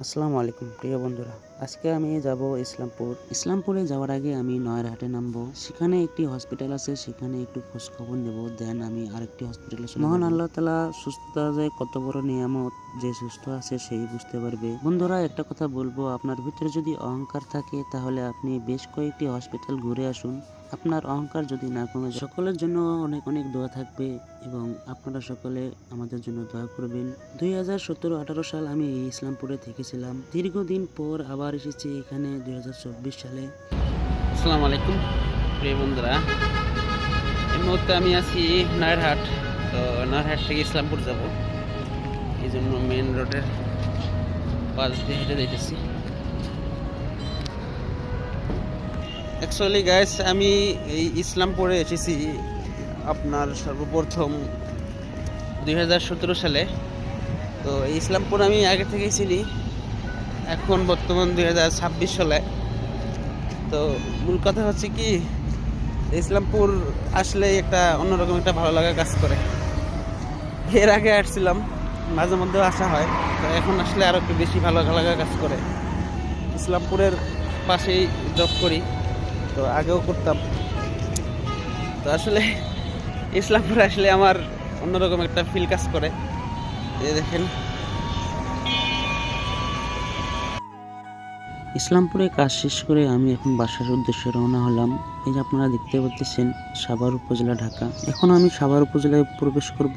আসসালামু আলাইকুম প্রিয় বন্ধুরা, আজকে আমি যাব ইসলামপুরে যাওয়ার আগে আমি নয়ারহাটে নামবো। সেখানে একটি হসপিটাল আছে, সেখানে একটু খোঁজ খবর নেব, দেন আমি আরেকটি হসপিটালে চলে যাব। মহান আল্লাহ তাআলা সুস্থতা যে কত বড় নিয়ামত, যে সুস্থ আছে সেই বুঝতে পারবে। বন্ধুরা, একটা কথা বলবো, আপনার ভিতরে যদি অহংকার থাকে তাহলে আপনি বেশ কয়েকটি হসপিটাল ঘুরে আসুন। আপনার অহংকার যদি না কমে যায়, সকলের জন্য অনেক অনেক দোয়া থাকবে এবং আপনারা সকলে আমাদের জন্য দোয়া করবেন। 2017-18 সাল আমি এই ইসলামপুরে থেকেছিলাম, দীর্ঘদিন পর আবার এসেছি এখানে 2024 সালে। আসসালামু আলাইকুম প্রিয় বন্ধুরা, এই মুহূর্তে আমি আছি নয়ারহাট। তো নয়ারহাট থেকে ইসলামপুর যাব, এই জন্য মেন রোডের পাশ দিয়ে হেঁটে যাইতেছি। অ্যাকচুয়ালি গাইস, আমি এই ইসলামপুরে এসেছি আপনার সর্বপ্রথম 2017 সালে। তো এই ইসলামপুর আমি আগে থেকেই চিনি, এখন বর্তমান 2026 সালে। তো মূল কথা হচ্ছে কি, ইসলামপুর আসলে একটা অন্যরকম একটা ভালো লাগা কাজ করে। এর আগে আসছিলাম, মাঝে মধ্যেও আসা হয়, তো এখন আসলে আরো একটু বেশি ভালো লাগা কাজ করে। ইসলামপুরের পাশেই জব করি, তো আগেও করতাম। তো আসলে ইসলামপুর আসলে আমার অন্যরকম একটা ফিল কাজ করে। এই দেখেন, ইসলামপুরে কাজ শেষ করে আমি এখন বাসার উদ্দেশ্যে রওনা হলাম। এই যে আপনারা দেখতে পাচ্ছেন সাভার উপজেলা, ঢাকা। এখন আমি সাভার উপজেলায় প্রবেশ করব।